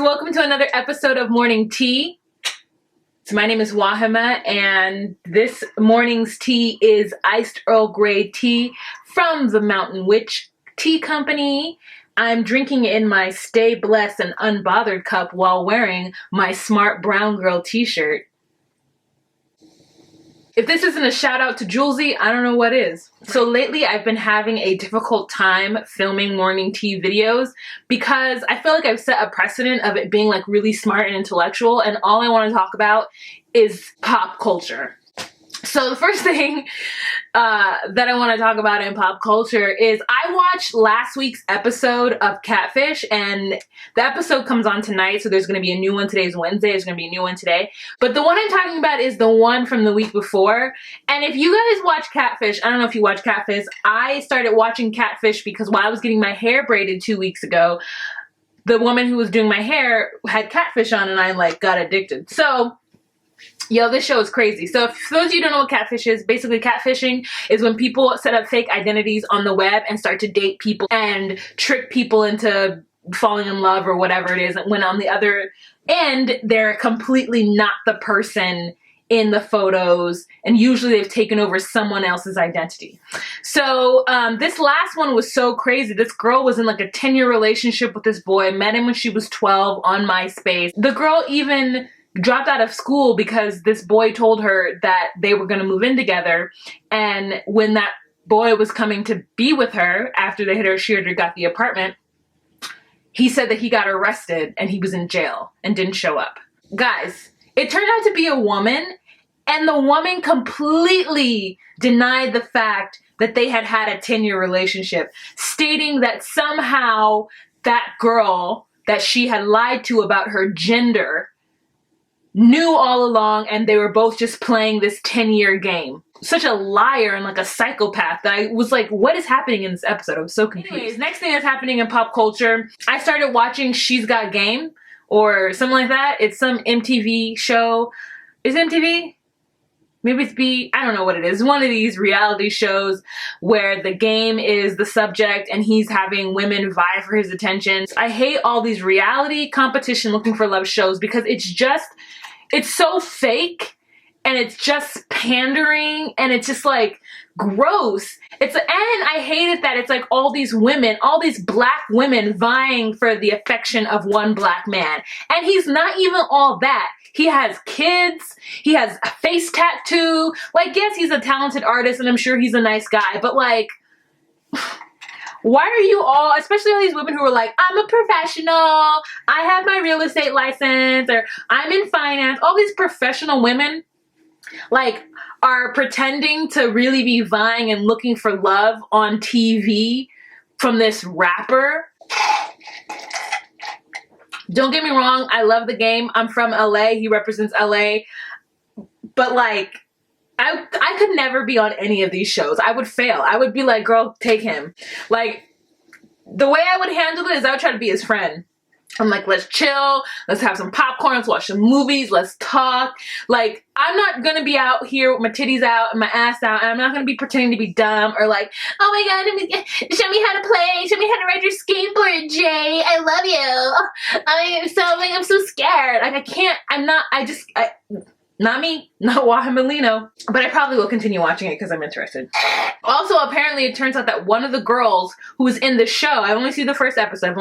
welcome to another episode of Morning Tea. So my name is Wahima, and this morning's tea is iced Earl Grey tea from the Mountain Witch Tea Company. I'm drinking in my Stay Blessed and Unbothered cup while wearing my Smart Brown Girl t-shirt. If this isn't a shout out to Julesy, I don't know what is. So lately I've been having a difficult time filming morning tea videos because I feel like I've set a precedent of it being like really smart and intellectual, and all I want to talk about is pop culture. So the first thing that I want to talk about in pop culture is I watched last week's episode of Catfish, and the episode comes on tonight, so there's going to be a new one. Today's Wednesday, there's going to be a new one today. But the one I'm talking about is the one from the week before. And if you guys watch Catfish, I don't know if you watch Catfish, I started watching Catfish because while I was getting my hair braided 2 weeks ago, the woman who was doing my hair had Catfish on, and I like got addicted. So yo, this show is crazy. So for those of you who don't know what catfish is, basically catfishing is when people set up fake identities on the web and start to date people and trick people into falling in love or whatever it is. When on the other end, they're completely not the person in the photos, and usually they've taken over someone else's identity. So this last one was so crazy. This girl was in like a 10-year relationship with this boy, met him when she was 12 on MySpace. The girl even dropped out of school because this boy told her that they were going to move in together, and when that boy was coming to be with her after she had got the apartment, he said that he got arrested and he was in jail and didn't show up. Guys, it turned out to be a woman, and the woman completely denied the fact that they had had a 10-year relationship, stating that somehow that girl that she had lied to about her gender knew all along, and they were both just playing this 10-year game. Such a liar and like a psychopath that I was like, what is happening in this episode? I was so confused. Anyways, next thing that's happening in pop culture, I started watching She's Got Game or something like that. It's some MTV show. Is it MTV? Maybe it's B. I don't know what it is. One of these reality shows where the game is the subject and he's having women vie for his attention. I hate all these reality competition looking for love shows because it's so fake, and it's just pandering, and it's just like gross. And I hate it that it's like all these women, all these black women vying for the affection of one black man. And he's not even all that. He has kids, he has a face tattoo. Like, yes, he's a talented artist and I'm sure he's a nice guy, but like, why are you all, especially all these women who are like, I'm a professional, I have my real estate license, or I'm in finance, all these professional women like are pretending to really be vying and looking for love on TV from this rapper. Don't get me wrong, I love the game. I'm from LA, he represents LA, but like, I could never be on any of these shows. I would fail. I would be like, girl, take him. Like, the way I would handle it is I would try to be his friend. I'm like, let's chill, let's have some popcorn, let's watch some movies, let's talk. Like, I'm not gonna be out here with my titties out and my ass out, and I'm not gonna be pretending to be dumb or like, oh my god, show me how to play, show me how to ride your skateboard, Jay, I love you. I'm so scared. Like, not me, not Wahamalino, but I probably will continue watching it because I'm interested. Also, apparently it turns out that one of the girls who was in the show, I've only seen the first episode,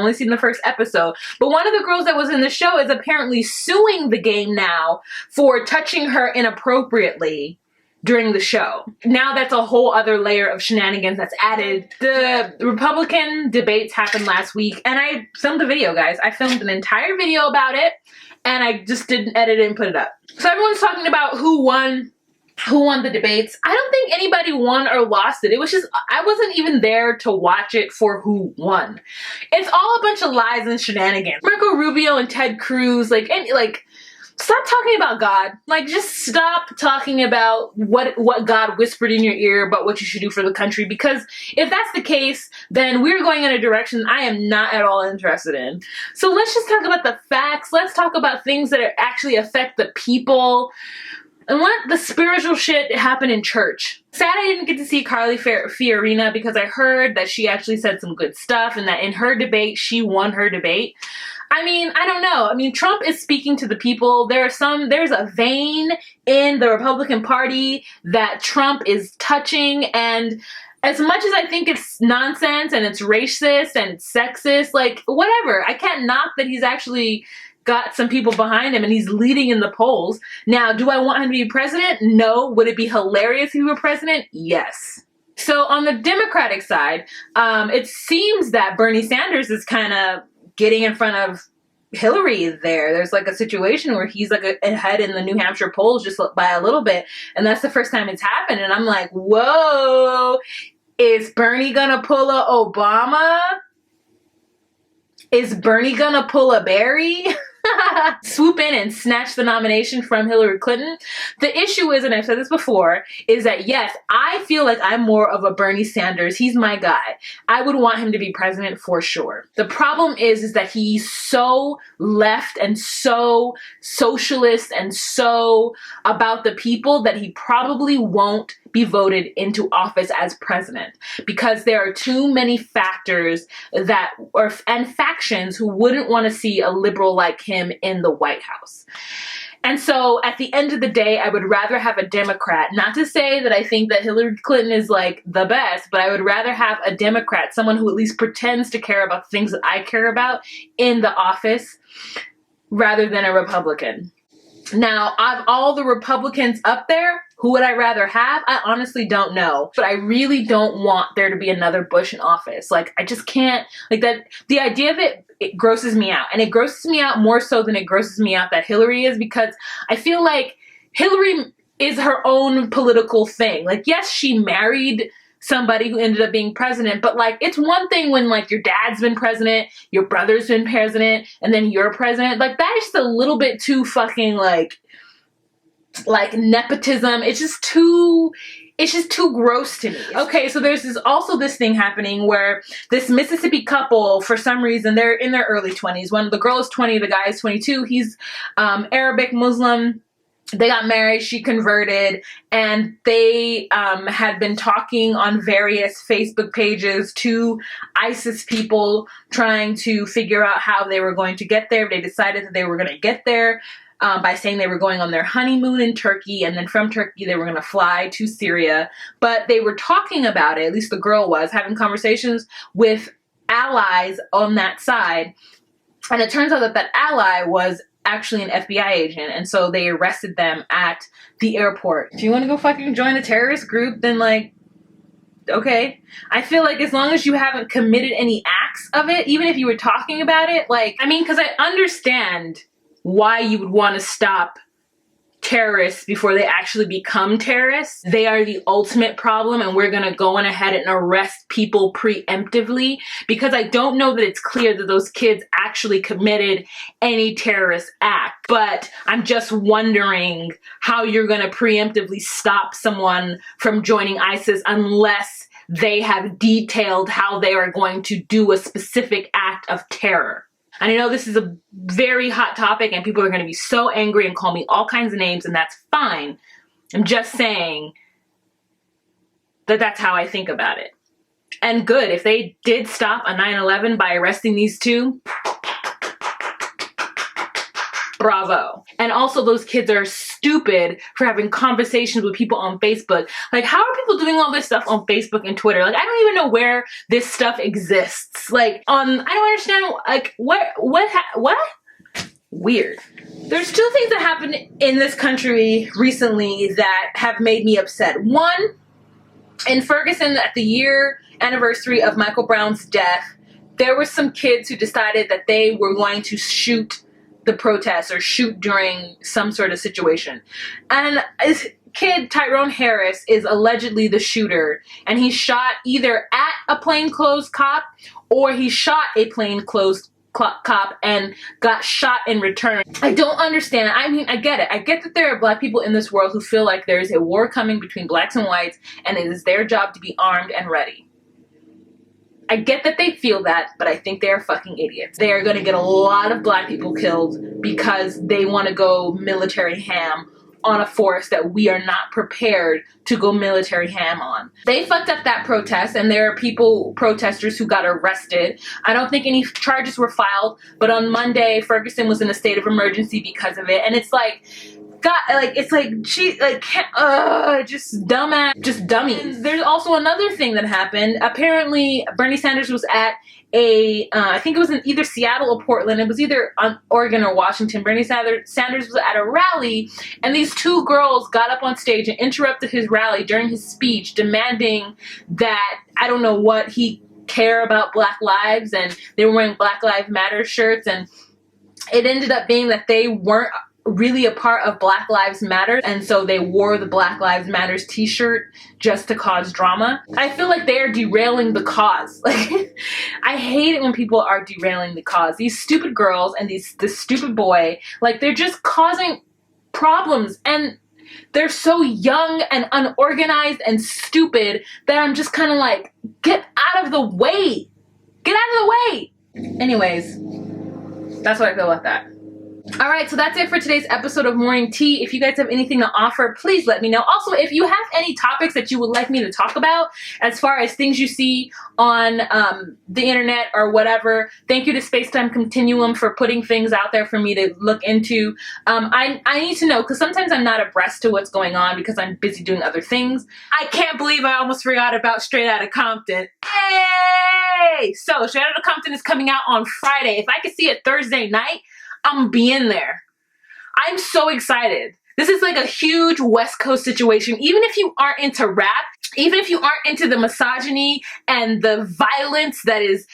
but one of the girls that was in the show is apparently suing the game now for touching her inappropriately during the show. Now that's a whole other layer of shenanigans that's added. The Republican debates happened last week, and I filmed a video, guys. I filmed an entire video about it, and I just didn't edit it and put it up. So everyone's talking about who won the debates. I don't think anybody won or lost it. It was just, I wasn't even there to watch it for who won. It's all a bunch of lies and shenanigans. Marco Rubio and Ted Cruz, stop talking about God. Like, just stop talking about what God whispered in your ear about what you should do for the country, because if that's the case, then we're going in a direction I am not at all interested in. So let's just talk about the facts. Let's talk about things that actually affect the people, and let the spiritual shit happen in church. Sad I didn't get to see Carly Fiorina because I heard that she actually said some good stuff and that in her debate, she won her debate. I mean, I don't know. I mean, Trump is speaking to the people. There's a vein in the Republican Party that Trump is touching, and as much as I think it's nonsense and it's racist and it's sexist, like, whatever. I can't knock that he's actually got some people behind him and he's leading in the polls. Now, do I want him to be president? No. Would it be hilarious if he were president? Yes. So on the Democratic side, it seems that Bernie Sanders is kind of getting in front of Hillary there. There's like a situation where he's like ahead in the New Hampshire polls just by a little bit. And that's the first time it's happened. And I'm like, whoa, is Bernie gonna pull a Obama? Is Bernie gonna pull a Barry? Swoop in and snatch the nomination from Hillary Clinton? The issue is, and I've said this before, is that yes, I feel like I'm more of a Bernie Sanders. He's my guy. I would want him to be president for sure. The problem is that he's so left and so socialist and so about the people that he probably won't be voted into office as president, because there are too many factors and factions who wouldn't want to see a liberal like him in the White House. And so at the end of the day, I would rather have a Democrat. Not to say that I think that Hillary Clinton is like the best, but I would rather have a Democrat, someone who at least pretends to care about the things that I care about in the office, rather than a Republican. Now, of all the Republicans up there, who would I rather have? I honestly don't know. But I really don't want there to be another Bush in office. Like, I just can't, like that, the idea of it grosses me out. And it grosses me out more so than it grosses me out that Hillary is, because I feel like Hillary is her own political thing. Like, yes, she married somebody who ended up being president, but like, it's one thing when like your dad's been president, your brother's been president, and then you're president. Like, that is just a little bit too fucking like nepotism. It's just too gross to me. Okay, so there's also this thing happening where this Mississippi couple, for some reason, they're in their early 20s. The girl is 20, the guy is 22. He's Arabic Muslim. They got married, she converted, and they had been talking on various Facebook pages to ISIS people, trying to figure out how they were going to get there. They decided that they were going to get there by saying they were going on their honeymoon in Turkey, and then from Turkey they were going to fly to Syria. But they were talking about it, at least the girl was, having conversations with allies on that side. And it turns out that that ally was actually an FBI agent, and so they arrested them at the airport. If you want to go fucking join a terrorist group, then like, okay. I feel like as long as you haven't committed any acts of it, even if you were talking about it, like, I mean, because I understand why you would want to stop terrorists before they actually become terrorists. They are the ultimate problem, and we're gonna go on ahead and arrest people preemptively, because I don't know that it's clear that those kids actually committed any terrorist act. But I'm just wondering how you're gonna preemptively stop someone from joining ISIS unless they have detailed how they are going to do a specific act of terror. And I know this is a very hot topic and people are going to be so angry and call me all kinds of names, and that's fine. I'm just saying that that's how I think about it. And good, if they did stop a 9/11 by arresting these two, bravo. And also, those kids are stupid for having conversations with people on Facebook. Like, how are people doing all this stuff on Facebook and Twitter? Like, I don't even know where this stuff exists. Like, I don't understand, like, what? Weird. There's two things that happened in this country recently that have made me upset. One, in Ferguson, at the year anniversary of Michael Brown's death, there were some kids who decided that they were going to shoot the protests or shoot during some sort of situation. And this kid, Tyrone Harris, is allegedly the shooter, and he shot either at a plainclothes cop or he shot a plainclothes cop and got shot in return. I don't understand. I mean, I get it. I get that there are black people in this world who feel like there is a war coming between blacks and whites, and it is their job to be armed and ready. I get that they feel that, but I think they're fucking idiots. They are going to get a lot of black people killed because they want to go military ham on a force that we are not prepared to go military ham on. They fucked up that protest, and there are protesters who got arrested. I don't think any charges were filed, but on Monday, Ferguson was in a state of emergency because of it. And it's like, God, like, it's like, she, like, just dumbass, just dummies. There's also another thing that happened. Apparently, Bernie Sanders was at I think it was in either Seattle or Portland. It was either on Oregon or Washington. Bernie Sanders was at a rally, and these two girls got up on stage and interrupted his rally during his speech, demanding that, I don't know what, he care about Black lives, and they were wearing Black Lives Matter shirts, and it ended up being that they weren't really a part of Black Lives Matter, and so they wore the Black Lives Matters t-shirt just to cause drama. I feel like they are derailing the cause. Like, I hate it when people are derailing the cause. These stupid girls and this stupid boy, like, they're just causing problems, and they're so young and unorganized and stupid that I'm just kind of like, get out of the way. Get out of the way. Anyways, that's what I feel about that. Alright, so that's it for today's episode of Morning Tea. If you guys have anything to offer, please let me know. Also, if you have any topics that you would like me to talk about, as far as things you see on the internet or whatever, thank you to Spacetime Continuum for putting things out there for me to look into. I need to know, because sometimes I'm not abreast to what's going on because I'm busy doing other things. I can't believe I almost forgot about Straight Outta Compton. Yay! So, Straight Outta Compton is coming out on Friday. If I could see it Thursday night, I'm gonna be in there. I'm so excited. This is like a huge West Coast situation. Even if you aren't into rap, even if you aren't into the misogyny and the violence that is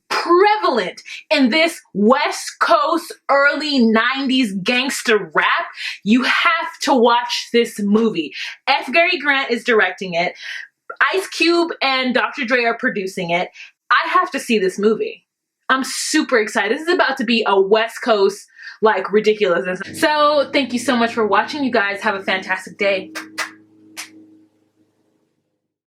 prevalent in this West Coast early 90s gangster rap, you have to watch this movie. F. Gary Grant is directing it. Ice Cube and Dr. Dre are producing it. I have to see this movie. I'm super excited. This is about to be a West Coast, like, ridiculousness. So, thank you so much for watching. You guys have a fantastic day.